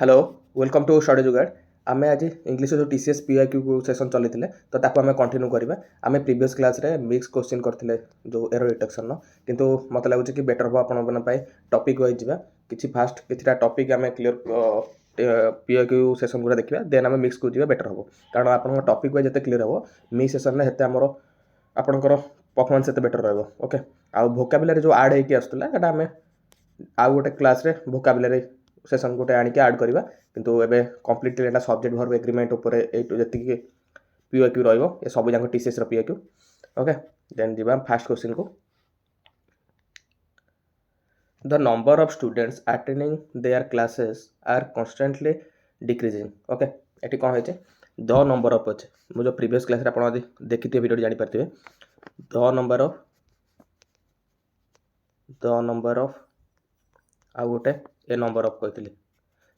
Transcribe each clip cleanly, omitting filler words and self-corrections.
Hello welcome to study जुगाड़ आम आज इंग्लीश जो टीसीएस पीआईक्यू सेशन चली तो ताको आम कंटिन्यू करवा आम प्रीवियस क्लास रे मिक्स क्वेश्चन करते जो एरर डिटेक्शन किंतु मत लगुच कि बेटर हम आप टॉपिक वाइज जावा कि फास्ट किसी टॉपिक आम क्लीयर पीआईक्यू सेशन गुड़ा देखा देन आम मिक्स को बेटर हम कारण आप टॉपिक वाइज जिते क्लीयर हम मिक्स सेशन में आमर आपंकर परफॉर्मेंस से बेटर रहा ओके आउ भोकाबुलारी जो आड होकर आसूला आम आउ गोटे क्लास रे भोकाबुलारी सेशन गोटे आनिक आड करवा किंतु एबे कंप्लीटली एटा सब्जेक्ट वर्ब एग्रीमेंट ऊपर जी पीओक्यू रहिबो ए सब जाक टीसीएस रो पीओक्यू ओके देन जीवा फर्स्ट क्वेश्चन को the number of students attending their classes are constantly decreasing okay एटी कौन होचे द नंबर ऑफ अच्छे मुझे प्रीवियस क्लास रे आपण देखिथे वीडियो जानि पारथिबे द नंबर ऑफ आ गोटे ए नंबर ऑफ कहती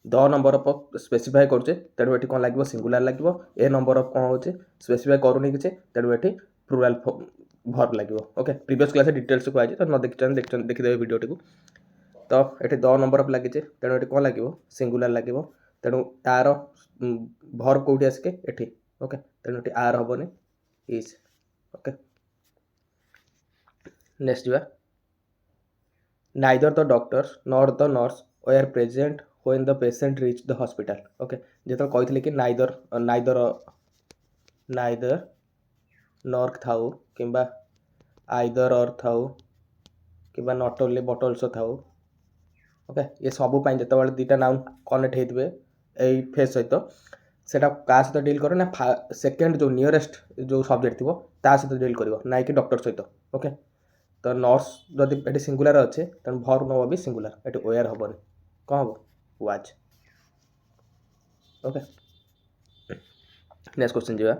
द नंबर ऑफ स्पेसिफाई करुचे तेणु ये कौन लगे सिंगुलर लगे ए नंबर ऑफ कौन होचे स्पेसिफाई करूनी कि तेणु ये प्लुराल भर्ब लगे ओके प्रीवियस क्लास डिटेल्स को आज तो न देखिदेवे वीडियो टी तो ये द नंबर ऑफ लगे तेणु ये कौन लगे सिंगुलर लगे तेणु तार भर्ब कौटी आसिके एठी ओके तेणु ये आर हेनी इज ओके नेक्स्ट जा neither the doctors nor the nurse were present when the patient reached the hospital okay जेतल कहथिले कि neither nor थाउ किंबा either or थाउ किंबा not only but also थाउ ओके ये सब पाई जेतबेले दुटा नाउन कनेक्ट हेतबे एई फेस सहित सेटा का सहित डील करे ना सेकंड जो नियरेस्ट जो सब्जेक्ट थिबो ता सहित डील करिवो ना कि डॉक्टर सहित ओके तो नर्स जदि ये सिंगुलर अच्छे तेनाली भर्ब नब भी सिंगुलर ये वेयर हेनी कौन हम वाज ओके नेक्स्ट क्वेश्चन जा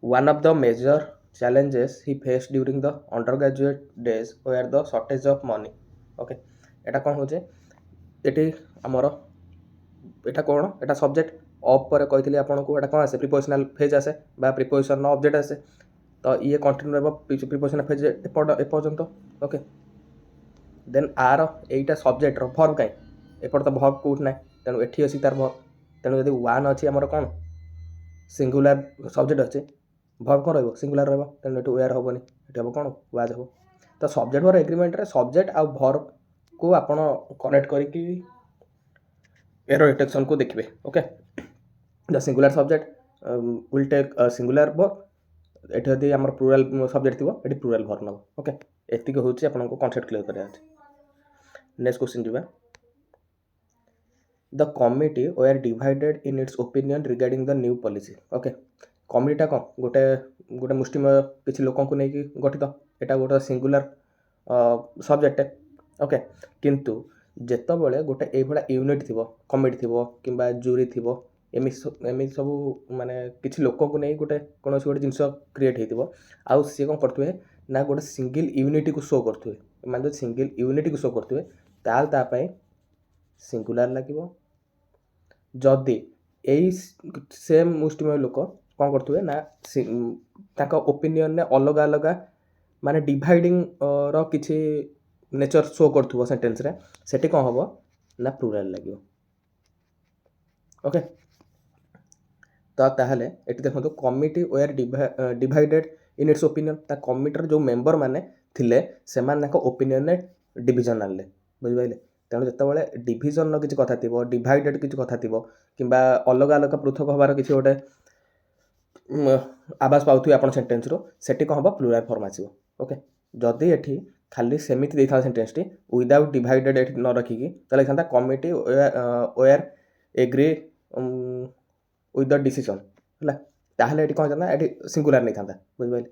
one of the major challenges he face during the undergraduate days were the shortage of money okay एटा कौन होचे एटी आमर एटा कौन एटा सब्जेक्ट ऑफ पर कही आपन को एटा कौन आसे प्रिपोजिशनल फेज आसे बा प्रिपोजिशन ऑब्जेक्ट आसे तो ये कंटिन्यू रहा प्रिपोजिशन फेज एपर्यंत ओके देन आर एटा सब्जेक्ट भर्ब कहीं एपट तो भर्ब कौट ना तेणु एठी अच्छी तार भर्ब तेणु यदि वन अच्छी आमर कौन सिंगुलर सब्जेक्ट अच्छे भर्ब कौन रहा सिंगुलर रहा तेणु ये वेयर हेनी ये हम कौन वाज हम तो सब्जेक्ट वर्ब एग्रीमेंट रे सब्जेक्ट आउ भर्ब को आपण कनेक्ट करके एरर डिटेक्शन को देखिए okay the singular subject will take singular verb एठी यदि आमर प्लुराल सब्जेक्ट थिबो एठी प्लुराल भर्ब नब ओके एतिक होची आपनको कॉन्सेप्ट क्लियर करिया अछि नेक्स्ट क्वेश्चन दिबा the committee were divided in its opinion regarding the new policy okay कमिटीटा कौन गोटे गोटे मुष्टिमय किसी लोक को लेकिन गठित एटा गोटे सिंगुलर सब्जेक्ट ओके किंतु जेतबेले गोटे ए भला यूनिट थिबो कमिटी थिबो किंबा जूरी थिबो एमि सब माने किसी लोक को नहीं गोटे कौन गोटे जिनस क्रिएट होती आउ सी कौन करते ना गोटे सिंगल यूनिटी को शो करते माने जो सिंगल यूनिटी को शो करते तापाई सिंगुलर लगे जदि यही सेम मुष्टिमय लोक कौन करते ना ओपिनियन ने अलग अलग माने डिवाइडिंग किसी नेचर शो कर सेंटेंस रे सेठी कौन हम ना प्लुराल लगे ओके तो ताहले एटी देखो committee were divided in its opinion ता कमिटर जो मेंबर माने थिले सेमान ओपिनियन ने डिविजन आनले बुझिपाइले तेणु जितेबाला डिविजन किसी कथा थी डिवाइडेड किसी कथा थी कि अलग अलग पृथक हबार किसी गोटे आवाज पाऊे आप सेन्टेन्स रो कौन हम प्लुराल फॉर्म आसो ओके जदि एठी खाली सेमिति देथा सेन्टेन्स टी विदाउट डिवाइडेड एठी न रखिकी तो लिखा committee were agree with the decision है ताहले ये कौन होता ये सिंगुलर नहीं था बुझिपारे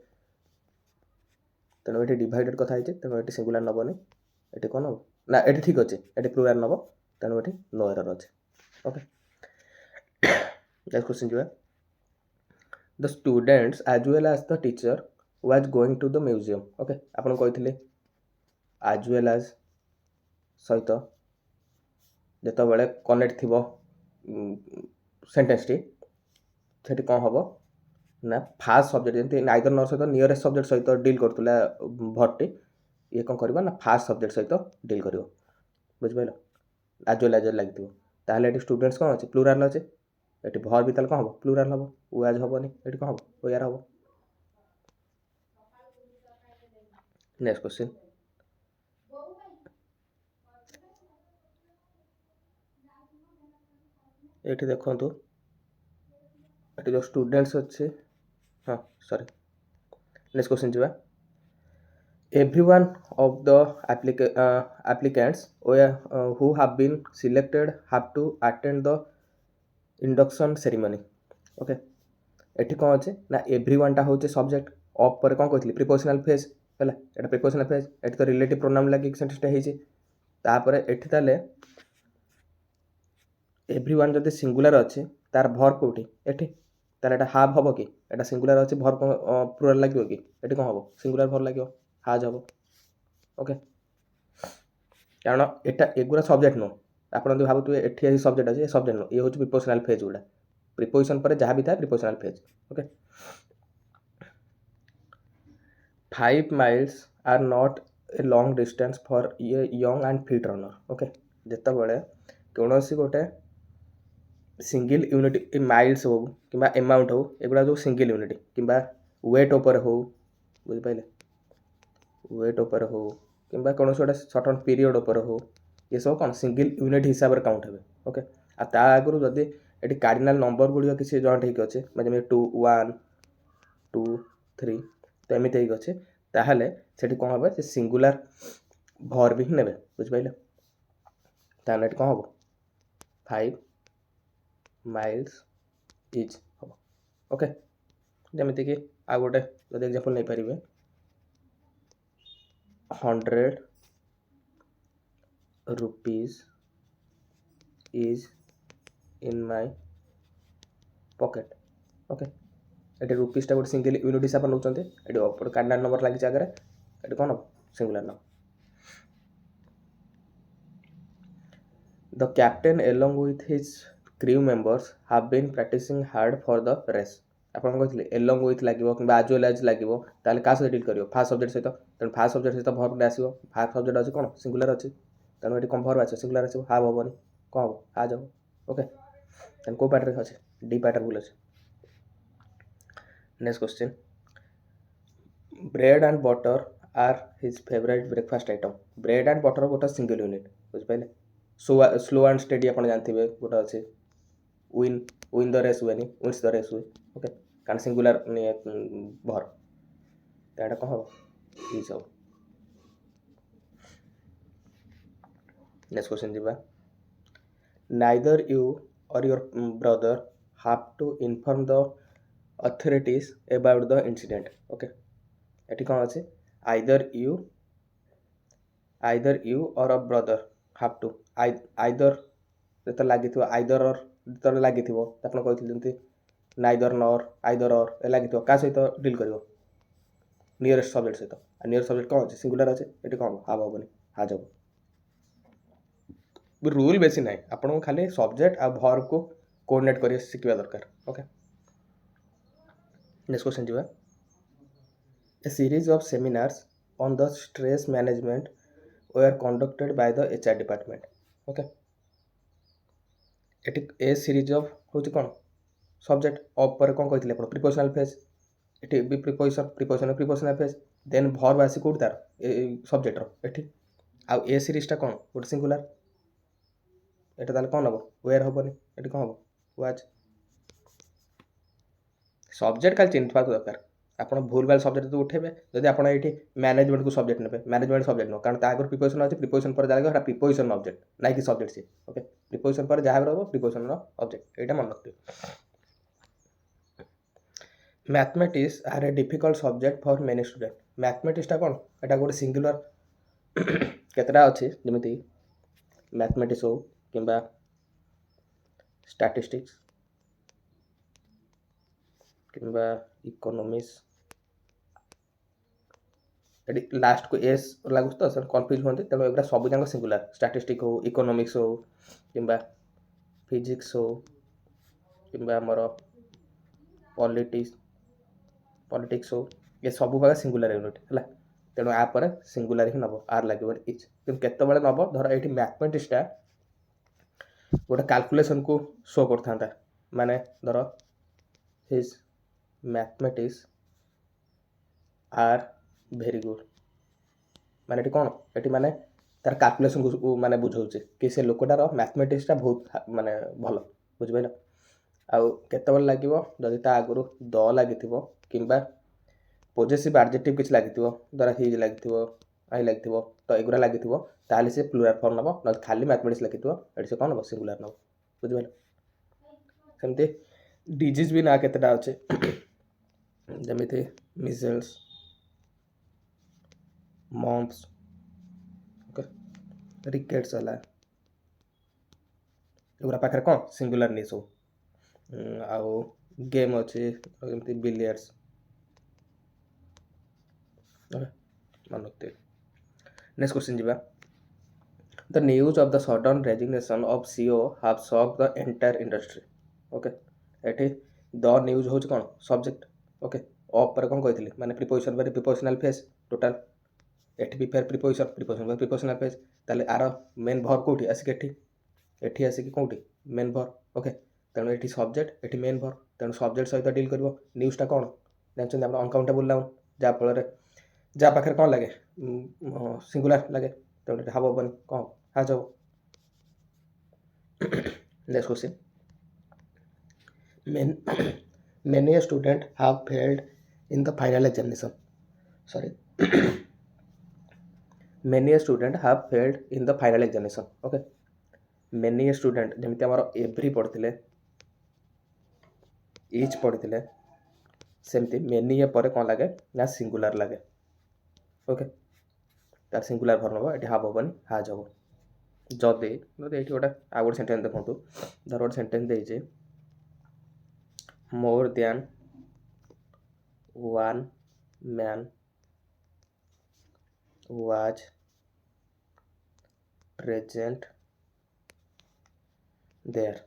तेणु ये डिवाइडेड कथा तेणु ये सिंगुलर नबनी ये कौन हम ना ये ठीक अच्छे ये प्लुराल नब तेणु ये नो एरर अच्छे ओके नेक्स्ट क्वेश्चन जो the students as well as the teacher was going to the museum okay आपन कही एज वेल एज सहित जितेबाला कनेक्ट थी सेन्टेन्स टी सेठी कौन हम ना फास्ट सब्जेक्ट जमी नाइदर नर सहित नियरेस्ट सब्जेक्ट सहित डील करूला भर्बटी ये कौन कर ना फास्ट सब्जेक्ट सहित डील कर बुझिपार एज वेल एज लगे ताहले एटी स्टूडेंट्स कौन अच्छे प्लूराल अच्छे एटी भर भी ताहले कौन हम प्लूराल हम ओएज हेनी एटी कौन हम ओयार हम। नेक्स्ट क्वेश्चन ये देखो ये जो स्टूडेंट्स अच्छे हाँ सॉरी नेक्स्ट क्वेश्चन जी everyone of the applicants who have been selected have to attend the induction ceremony okay एठी कौन अच्छे ना एवरीवन टा होचे सब्जेक्ट ऑफ पर कौन कहली प्रिपोजिशनल फेज है एटा प्रिपोजिशनल फेज एठी तो रिलेटिव प्रोनाउन लगे सेंटेंसटा हेची तापर एठी ताले एवरीवन जदि सिंगुलर अच्छे तार भर कोठी एठी ताले एटा हाव हबो कि एटा सिंगुलर अच्छे भर प्लुराल लागियो कि एठी कौन हबो सिंगुलर भर लागियो हाज हम ओके कारण एटा एगुरा सब्जेक्ट नो आप भावुए एटी सब्जेक्ट अच्छे सब्जेक्ट नो ये हूँ प्रिपोजिशनल फेज गुड़ा प्रिपोजिशन पर जहाँ भी था prepositional phrase okay 5 miles are not a long distance for a young and fit runner okay जिते बड़े कौन सी गोटे सिंगल यूनिट माइल्स हो कि एमाउंट हो एगुड़ा जो सिंगल यूनिट कि वेट उपर हो बुझिपारे वेट उपर हो कि कौन गोटे सर्टन पीरियड उपर हो ये सब कौन सिंगल यूनिट हिसाब से काउंट हे ओके आ आगु जदि ये कार्डिनाल नंबर गुड़िक किसी जॉइंट होगी अच्छे जमी 2 1 2 3 तो एमती होगी अच्छे ताहले से कौन हम से सिंगुलर भर भी ने बुझिपारे ताहले कौन हम 5 miles इज हम ओके जमीती कि आ गोटे जब एग्जांपल नहीं पारे 100 rupees is in my pocket okay ये रुपीसटा गोटे सिंगल यूनिट हिसाब से नौकरी ये कार्डिनाल नंबर लगी आगे ये कौन हम सिंगुलर नाम the captain along with his crew members have been practising hard for the race आप कहते एलॉन्ग विथ लगे कि आज वेल एज लगे ताल क्या सहित डील कर फास्ट सब्जेक्ट सहित तेणु फास्ट सब्जेक्ट सहित भर्व आसो फास्ट सब्जेक्ट अच्छे कौन सिंगुलर अच्छे तेणु ये कौन भर्व आस सिंगुलर आस हाव हेनी कौन हम आज हम ओके तेणु कौ पार्ट अच्छे डी पार्ट भूल अच्छे next question bread and butter are his favourite breakfast item bread and butter गोटे सिंगल यूनिट बुझिपारे स्लो एंड स्टेडी आप जानते गोटे अच्छे विन द रेस हुए विन्स द रेस हुए ओके कारण सिंगुलर भर तो कौन हम ये सब नेक्स्ट क्वेश्चन जी neither you or your brother have to inform the authorities about the incident okay एटी कौन अच्छे either you or a brother have to either जो लगी आइदर और जो लगी आप कहते नाइदर नॉर आइदर और लगी क्या सहित डील कर नियरेस्ट सब्जेक्ट सहित नियरेस्ट सब्जेक्ट कौन अच्छे सिंगुलर अच्छे ये कौन हाव हेनी हाज हम रूल बेसी ना आपको खाली सब्जेक्ट आ भर को कोऑर्डिनेट कर शिखा दरकार ओके नेक्स्ट क्वेश्चन जी a series of seminars on the stress management were conducted by the HR department okay एटी ए सीरीज ऑफ हूँ कौन सब्जेक्ट ऑफ पर कौन कहते आप प्रिपोजिशनल फेज ये भी प्रिपोजिशनल फेज देन भर आसी कौट तार सब्जेक्टर एटी आउ ए सीरीजटा कौन गोटे सिंगुलर एटा ताले कौन हम वेयर हेनी ये कौन हम वाच सब्जेक्ट खाली चिन्ह दरकार आप भूल भाल सब्जेक्ट तो उठेबे जदि आप मैनेजमेंट को सब्जेक्ट ने मैनेजमेंट सब्जेक्ट नो कारण आगे प्रिपोजिशन अच्छे प्रिपोजिशन पर जाएगा प्रिपोजिशन ऑब्जेक्ट ना कि सब्जेक्ट सी ओके प्रिपोजिशन पर जहाँ रहा प्रिपोजिशन ऑब्जेक्ट यहाँ मन रखिए mathematics are a difficult subject for many student मैथमेटिक्सटा कौन एटा गोटे सिंगुलर केतटा अच्छे जमी मैथमेटिक्स हो कि स्टैटिस्टिक्स किंबा इकोनॉमिक्स लास्ट को एस लगुच तो सर कन्फ्यूज होते तेणु एगुड़ा सब जाक सिंगुलर स्टैटिस्टिक हो इकोनॉमिक्स हो कि फिजिक्स हो कि आमर पॉलिटिक्स हो ये सब भाग सिंगुलर यूनिट है तेणु आपर सिंगुलर ही नब आर लगे इच कि केतबेले नब धर ये मैथमेटिक्सटा गोटे कैलकुलेशन को शो करता माने धर his mathematics are very good माने ये कौन ये माने तार कैलकुलेशन को माने बुझाऊे कि से लोकटार मैथमेटिक्सटा बहुत माने भल बुझिपार आउ केतबेले लागिवो जदि ता आगुरु द लागिथिबो किंबा पॉजिटिव एडजेक्टिव किछ लागिथिबो द्वारा हिज लागिथिबो आई लागिथिबो तो एगुरा लागिथिबो ताले से प्लुराल फॉर्म नबो न खाली मैथमेटिक्स लागिथिबो एटी से कोन नबो सिंगुलर नबो बुझिपार सेमते डिजीज भी ना केतेटा अछि जेमिति मिजल्स मम्प्स ओके रिकेट्स हला एगुरा पाखरे कोन सिंगुलर नि सब आउ गेम अछि जेमिति बिलियर्ड्स ओके मनोते नेक्स्ट क्वेश्चन जीवा The news of the sudden resignation of CEO have shocked the entire industry. Okay, एठी द न्यूज होच कोन सब्जेक्ट ओके ऑफ पर कोन कहथिले माने प्रीपोजिशन पर प्रीपोजिशनल फेस टोटल एठी भी फेर प्रीपोजिशन प्रीपोजिशन पर प्रीपोजिशनल फेस ताले आर मेन वर्ब कोठी आसी एठी आसी कोठी मेन वर्ब ओके तेणु एठी सब्जेक्ट एठी मेन वर्ब तेणु सब्जेक्ट सहित डील करबो न्यूज़टा कोन जानछन आपण अनकाउंटेबल नाउन जा फल जा पाखरे कोन लागे सिंगुलर लागे तेणु हाव बन कोन हा जाओ next question many students have failed in the final examination sorry many students have failed in the final examination okay many student जेमिति हमर एवरी पढ़थिले each पढ़थिले सेमति many या परे कोन लागे ना सिंगुलर लागे ओके तार सिंगुलर फॉर्म हो एठी हाव बनी हा जाओ जदि एठी गोटा आ गोटे सेंटेंस देखंतु धर गोटे sentence देइजे more than one man was present there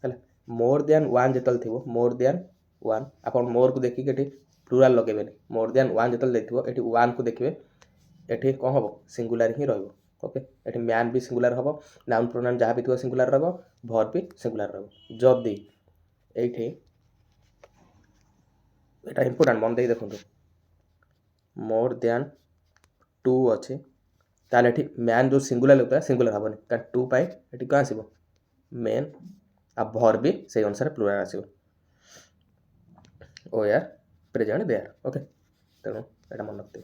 ହେଲା more than one जेतल थिबो more than one आपण more को देखि केटी प्लुराल लगेबेनी more than one जेतल देखिबो एटी one को देखिबे एटी कोन हबो सिंगुलर ही रहबो ओके एटी मैन भी सिंगुलर हबो नाउन प्रोनाउन जहां भी थिबो सिंगुलर रहबो वर्ब भी सिंगुलर रहबो जदि एठी एटा इंपोर्टेंट मन दे देखंतु मोर देन 2 अछि ताले एठी मैन जो सिंगुलर लगता है सिंगुलर हबनी का 2 पाई एठी का आसीबो मेन आ वर्ब भी सेही अनुसार प्लुराल आसीबो ओ यार प्रेजेंट देयर ओके तेनो एटा मन रखते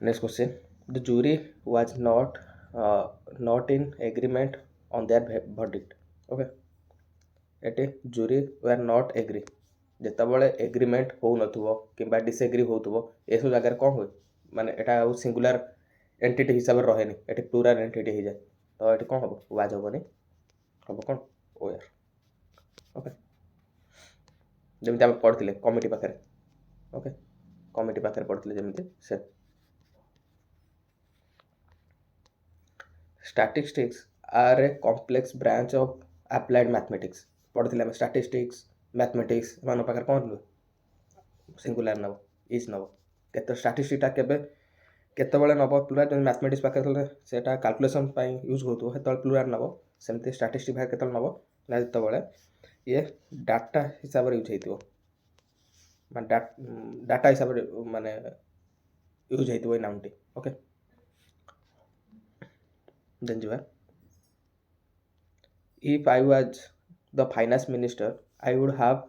next question the jury was not in agreement on their verdict okay एटे जूरी वर नॉट एग्री जेतबले एग्रीमेंट हो नथुबो किबा डिसएग्री होतुबो एसो जगह कोन होय माने एटा सिंगुलर एंटिटी हिसाब रे रहेनी एटे प्लुरल एंटिटी हो जाय तो एटे कोन हबो वाज हबोनी हबो कोन ओ यार ओके जेमिति हम पढ़थिले कमिटी पाखरे ओके कमिटी पाखरे पढ़थिले जेमिति से statistics are a complex branch of applied mathematics पढ़थिले हम स्टैटिस्टिक्स मैथमेटिक्स मान पाखर कोन सिंगुलर नबो इज नबो केते स्टैटिस्टिक्स केबे केतेबेले नबो प्लुराल जन मैथमेटिक्स पाखर सेटा कैलकुलेशन पई यूज होतो हेतल प्लुराल नबो सेमते स्टैटिस्टिक्स भाग केतल नबो ना जेतेबेले ये डाटा हिसाब रे यूज हेतिबो माने डाटा हिसाब रे माने यूज हेतिबो ए नाउनटी ओके देन जीवा if I was the finance minister I would have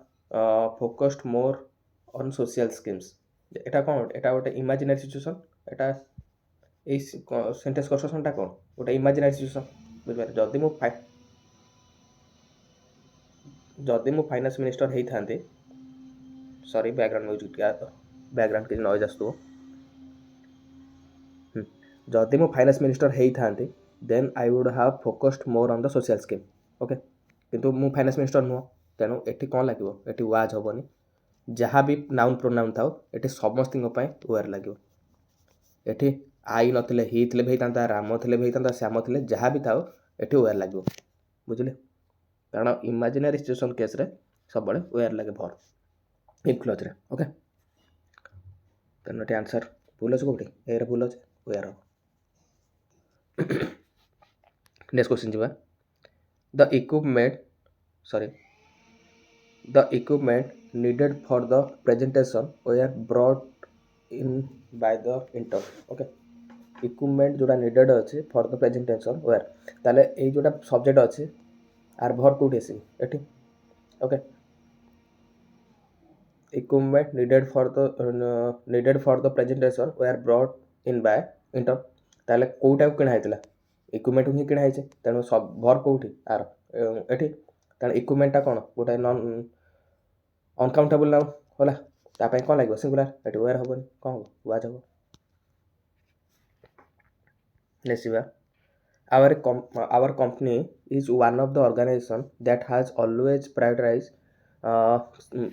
focused more on social schemes এটা কোন এটা ওটা ইমাজিনারি সিচুয়েশন এটা এই সেন্টেন্স কনস্ট্রাকশনটা কোন ওটা ইমাজিনারি সিচুয়েশন বুঝবারে যদি মু ফাইনান্স মিনিস্टर হেই থান্তে सॉरी बैकग्राउंड म्यूजिक बैकग्राउंड के नॉइज आसतो जदि मु फाइनान्स मिनिस्टर हेई थांती then I would have focused more on the social scheme okay किंतु मु फाइनान्स मिनिस्टर नुह तेणु एठी कोन लागिवो एठी वाज हबोनी जहाँ भी नाउन प्रोनाउन थाओ एठी समस्तिंग पय वेयर लागिवो एठी आई नथिले ही थिले भेइतांता राम थिले भेइतांता श्याम थिले जहाँ भी थाओ एठी वेयर लागिवो बुझले कारण इमेजिनरी सिचुएशन केस रे सब बळे वेयर लागे वर्ब इफ क्लोज रे ओके तेणु एठी आंसर भूल अछि कोठी ए रे भूल अछि वेयर नेक्स्ट क्वेश्चन जी the equipment needed for the presentation were brought in by the intern okay equipment जोड़ा needed अच्छे for the presentation were ताले ये जोड़ा सब्जेक्ट अच्छे आर भर कोठी आसी एठी okay equipment needed for the presentation were brought in by intern ताले कोटा किणा हेतला इक्विपमेंट ही किणा हेचे तेणु सब भर कोठी आर एठी ताले इक्विपमेंटटा कोन गोटा नॉन अनकाउंटेबल नाउन होला ता पय कोन लागबो सिंगुलर एठी वेयर होबो कोन हो वाज हो नेसिबा our company is one of the organization that has always prioritized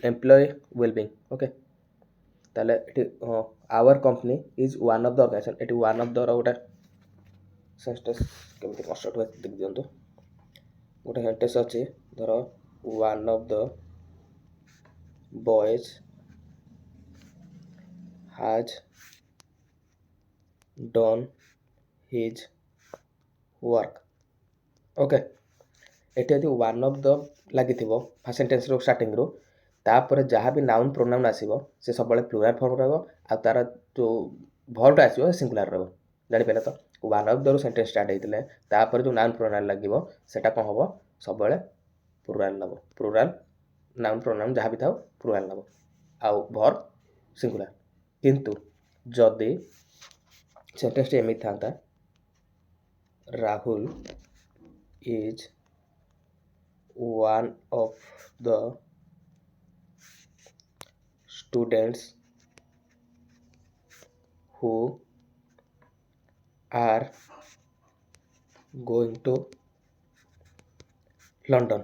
employee well-being okay ताले एठी our company is one of the organization एठी one of the गोटा सेंटेंस केमति कन्स्ट्रक्ट होय देख दियंतु गोटा सेंटेंस अछि धरो one of the boys has done his work okay eighty यदि वन ऑफ द लगी फर्स्ट सेंटेंस रो स्टार्टिंग रो तापर जहाँ भी नाउन प्रोनाउन आसीबो से सब बळे प्लुराल फॉर्म रहबो आ तार जो वर्ब आसीबो सिंगुलर रहबो जानि पेला तो वन ऑफ द रो सेंटेंस स्टार्ट हेतिले तापर जो नाउन प्रोनाउन लागिबो सेटा कोन हबो सब बळे प्लुराल नबो प्लुराल नाउन प्रोनाउन जहाँ भी थाओ प्लुराल नबो आ वर्ब सिंगुलर किंतु जदि सेंटेंस टे एमित थांता Rahul is one of the students who are going to London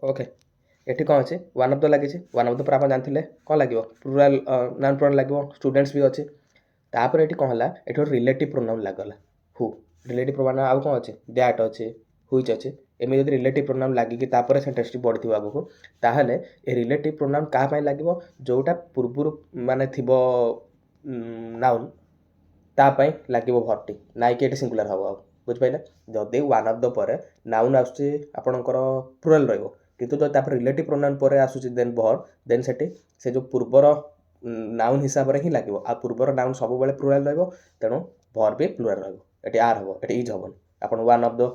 okay एठी कौन अछि वन ऑफ द लागि छि वन ऑफ द प्रापा जानथिले कोन लागिवो प्लुराल नाउन प्रोनाउन लागिवो स्टूडेंट्स भी अछि तापर एठी कोन हला एठी रिलेटिव प्रोनाउन लागला हु रिलेटिव प्रोनाउन आउ कोन अछि दैट अछि व्हिच अछि एमे जदि रिलेटिव प्रोनाउन लागि कि तापर सेंटेंस टी बढिथिबो आगु ताहले ए रिलेटिव प्रोनाउन का पय लागिवो जोटा पूर्वरु माने थिबो नाउन ता पय लागिवो भर्टी नाइ कि एटी सिंगुलर हबो बुझ पाइले जदि वन ऑफ द परे नाउन आसुची आपनकर प्लुराल रहइबो किंतु जो तापर रिलेटिव प्रोनाउन परे आसुची देन भर देन सेटी से जो पूर्वर नाउन हिसाब रे ही लागिवो आ पूर्वर नाउन सब बेले प्लुराल रहइबो तेनु भर भी प्लुराल रहइबो एटी आर हबो एटी इज हबो आपण वन ऑफ द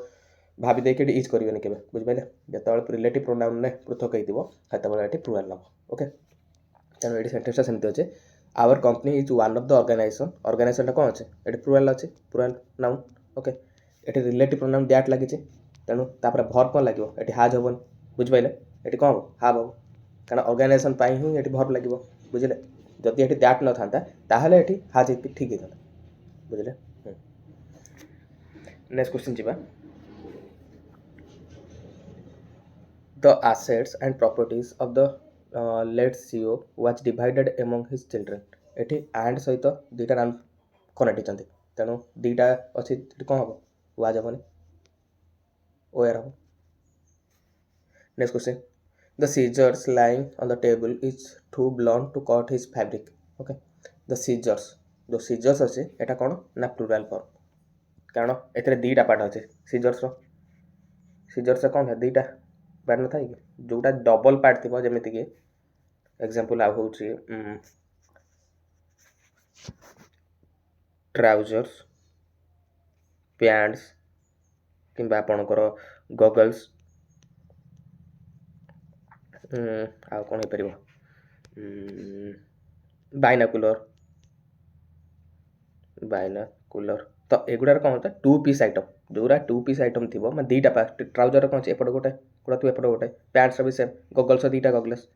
भाबी देके एटी इज करिवेनी केबे बुझ पाइले जतबेले रिलेटिव प्रोनाउन ने पृथक हेतिबो ततबेले एटी प्लुराल नबो ओके तेनु एटी सेंटेंसटा सेमति अछि our company is one of the organisation टा कोन अछि एटी प्लुराल अछि प्लुराल नाउन ओके एटी रिलेटिव प्रोनाउन दैट लागि छि तेनु तापर भर कोन लागिवो एटी हाज हबो बुझ पाइले एटी कोन हबो हाव हबो कारण ऑर्गेनाइजेशन पाई ही एटी भर लागिवो बुझले जदि एटी दैट न थांता ताहले एटी हाज ठीक हे थांता बुझले नेक्स्ट क्वेश्चन जीवा the assets and properties of the late CEO was divided among his children एठी and सहित दुईटा नाम कनेक्ट चंती तेणु दुईटा अछि कोन हबो वाज हबोनी ओयर हबो next question the scissors lying on the table is too blunt to cut his fabric okay the scissors जो scissors अछि एटा कोन ना प्लुराल फॉर्म कारण एतरे दुईटा पार्ट अछि scissors कोन है दुईटा पार्ट न थाई जोटा डबल पार्ट थिबो जेमिति कि एग्जांपल आ होउची ट्राउजर्स पैंट्स किंबा आपनकर गॉगल्स आ कोन हे परिबो बाइनाकुलर तो एगुडार कोन होता टू पीस आइटम जोरा टू पीस आइटम थिबो म दुईटा पार्ट ट्राउजर कोन एपड गोटे गोटा तू एपड गोटे पैंट्स भी सेम गॉगल्स दुईटा गॉगल्स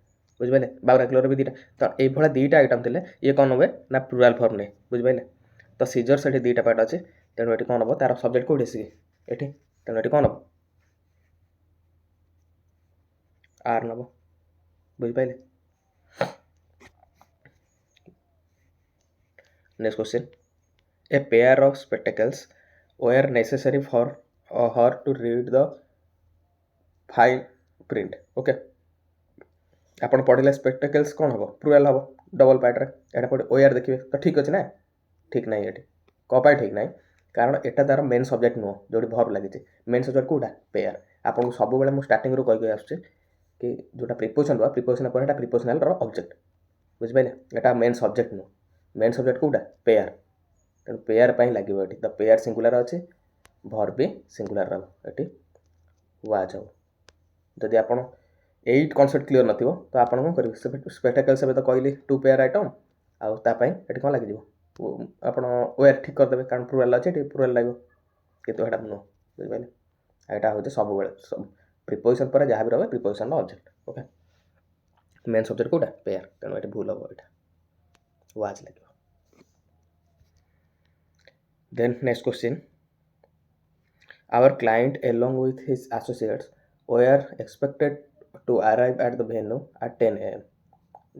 बुझ पाइले बाइनाकुलर भी दुईटा तो ए भला दुईटा आइटम थिले ये कोन होबे ना प्लुराल फॉर्म ने बुझ पाइले तो सीजर सेठी दुईटा पार्ट अछि तेनु एठी कोन हबो तार सब्जेक्ट कोठी आसी एठी तेनु एठी कोन हबो आर नबो बुझ पाइले next question a pair of spectacles were necessary for her to read the fine print okay आपण पढ़िले स्पेक्टेकल्स कोन हबो प्लुराल हबो डबल पार्ट रे एटा पढे ओयर देखिबे तो ठीक अछि ना ठीक नाही एठी को पाई ठीक नाही कारण एटा तार मेन सब्जेक्ट नुह जो भर्ब लगी मेन सब्जेक्ट कौटा पेयर आपको सब मुझे स्टार्टिंग कही आसुचे कि जोटा प्रिपोजिशन बा प्रिपोजिशन पर प्रिपोजिशनल ऑब्जेक्ट बुझिपारे एटा मेन सब्जेक्ट नुह मेन सब्जेक्ट कौटा पेयर तेणु पेयर लगे ये द पेयर सिंगुलर अच्छे भर्ब भी सिंगुलर ये वाज हो जदि आप कनसेप्ट क्लीयर नथिबो तो आप कौन करेंगे स्पेक्टाकल्स तो कहली टू पेयर आइटम आउपाई ये कौन लगे आप वेयर ठीक करदे कारण प्लुराल अच्छे ये प्लुराल लगे कितु एटा नुह बुझिपारे यहाँ हूँ सब सब प्रिपोजिशन पर जहाँ भी रहा preposition object okay main subject कौटा पेयर तेणु ये भूल हम यहाँ वाज लगे then next question our client along with his associates were expected to arrive at the venue at 10 AM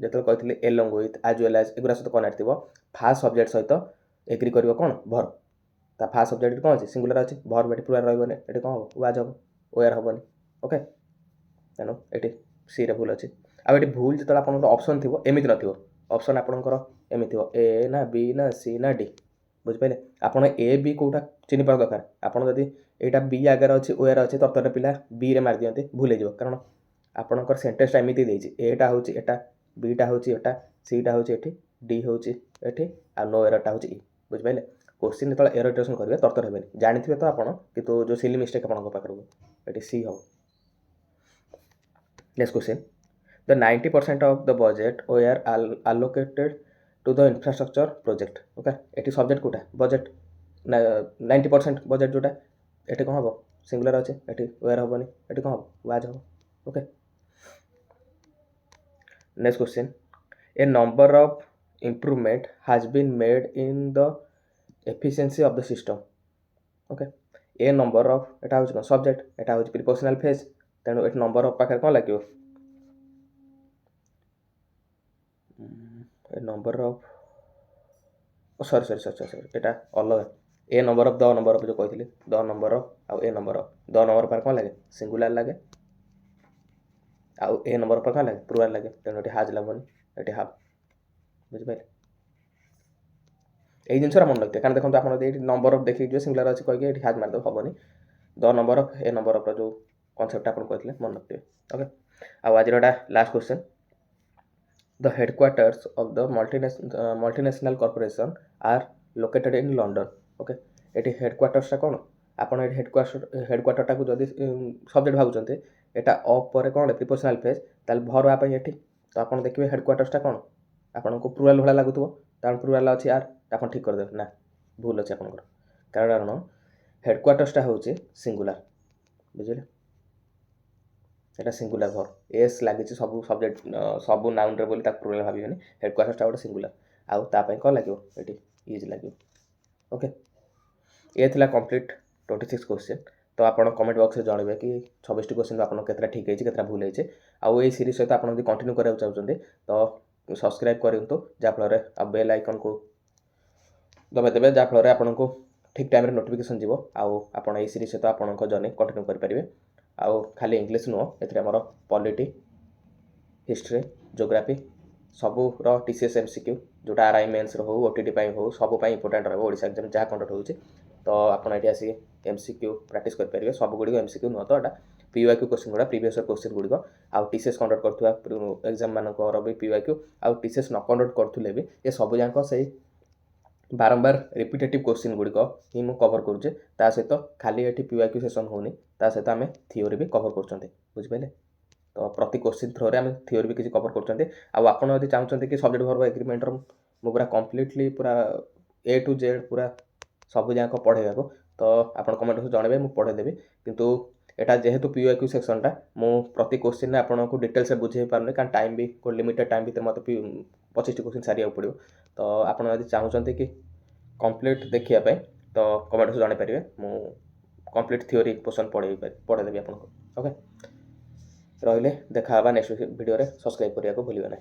जो कहते along with as well as एगुरा सहित कनेक्ट थी फास्ट सब्जेक्ट सहित एग्री कर कौन भर्ब ता फास्ट सब्जेक्ट कौन अच्छे सिंगुलर अच्छे भर्ब ये प्लुराल रही ये कौन हम वाज हम वेयर हेनी ओके तेणु ये सी रे भूल अच्छे आगे भूल जो आप ऑप्शन थी एमती न ऑप्शन आपंकर एमती ए ना बी ना सी ना डी बुझिपारे आप ए बी कौटा चिन्ह पा दरकार आपड़ जदि यहाँ बी आगे अच्छे वेयर अच्छे तरतर पिला बी रे मार दिखते भूल हो कारण आपणकर सेन्टेन्सटा एमती एटा हूँ एटा बीटा हूँ एटा सीटा हूँ ये डी हूँ ये आ नो एररटा हूँ ई बुझिपारे क्वेश्चन जो एरर डिटेक्शन करेंगे तरतर हे जानते तो आप जो सिली मिस्टेक आप सी हम next question the 90% of the budget were allocated to the infrastructure project okay ये सब्जेक्ट कौटा बजेट 90% बजेट जोटा ये कौन हम सिंगुलर अच्छे ये वेयर हेनी ये कौन हम वाज हम okay next question a number of improvement has been made in the efficiency of the system okay a number of एटा हूँ सब्जेक्ट एटा हूँ प्रिपोजिशनल फेज तेणु ये नंबर ऑफ पाखे कौन लगे number of sorry sorry sorry sorry एटा अलग a number of the number of जो कहती द नंबर ऑफ आउ a number of the number पर कौन लगे सिंगुलर लगे आउ ए नंबर पर कौन लगे प्लुराल लगे तेणु ये हाज लगन ये हाव बुझिपारे यही जिनसा मन रखते कारण देखो आप नंबर ऑफ देखिए सिंगुलर अच्छे कहीं ये हाज मारदे हेनी the number of a number of जो कनसेप्ट आप कहते मन रखते ओके आज last question the headquarters of the multinational corporation are located in London okay ये हेडक्वार्टर्सटा कौन आपड़ ये हेडक्वार्टरटा को जब सब्जेक्ट भावुंट यहाँ अफ पर कौन प्रिपोजिशनल फेज ताल भर आपाई ये तो आप देखिए हेडक्वार्टर्सटा कौन आपको प्लुराल भाया लगुव कारण प्लुराल अच्छी आर आप ठीक करदे ना भूल अच्छे आपंकर कारण हेडक्वार्टर्सटा हूँ सिंगुलर बुझे এটা सिंगुलर भर एस लगी सब सब्जेक्ट सब नाउन रे बोली प्लुराल भावियोनी हेडक्वार्टर्सटा गोटे सिंगुलर आउ तापाई कौन लगे ये यूज लगे ओके ये थिला कंप्लीट 26 क्वेश्चन तो आप कमेंट बॉक्स में जनइबे कि 26 क्वेश्चन आप केतटा ठीक है केतटा भूल है आउ ये सीरीज सहित आप कंटिन्यू कराया चाहते तो सब्सक्राइब करूँ जहाँफल बेल आइकन को दबाइदेवे जहाँफल आपको ठीक टाइम नोटिफिकेशन जीव आप सीरीज सहित आप जर्नी कंटिन्यू करेंगे आउ खाली इंग्लिश नुह एमर पॉलिटी हिस्ट्री ज्योग्राफी सबूर टीसीएस एमसीक्यू जोटा आरआई मेन्स हो ओटीटी हो सब इंपोर्टेंट रहा ओडिशा एग्जाम जहाँ कंडक्ट हो तो आपड़ी आसिक एमसीक्यू प्रैक्टिस करेंगे सब गुड़ एमसीक्यू नुह तो यहाँ पीवाईक्यू क्वेश्चन गुड़ा प्रीवियस क्वेश्चन गुड़िक आउ टीसीएस कंडक्ट करुवा एग्जाम मानकर भी पीवाईक्यू आउ टीसीएस न कंडक्ट करुले भी ये सब जाक से बारंबार रिपिटेटिव क्वेश्चन गुड़िक ही मुझे कवर करुचे ता सहित खाली ये पीवाईक्यू सेसन होनी ता सहित आम थियोरी भी कवर कर बुझिपारे तो प्रति क्वेश्चन थ्रोरे आम थियोरी भी किसी कवर कर चाहते कि सब्जेक्ट भर्ब एग्रीमेंटर मु पूरा कम्प्लीटली पूरा ए टू जेड पूरा सब जाक पढ़ेगा तो आप कमेंट बॉक्स जनइबे मुझे पढ़ेदेवी किंतु यहाँ जेहेतु पीवाईक्यू सेक्शनटा मु प्रति क्वेश्चन आपको डिटेल्स बुझे पारे कारण टाइम भी लिमिटेड टाइम भितर मत 25 क्वेश्चन सारिया पड़ो तो आप चाहते कि कंप्लीट देखापी तो कमेंट बॉक्स जनइपारे मु कंप्लीट थियोरी पोर्शन पढ़ेदेवी आपको ओके रही देखा नेक्स्ट वीडियो सब्सक्राइब करने को भूलिए ना।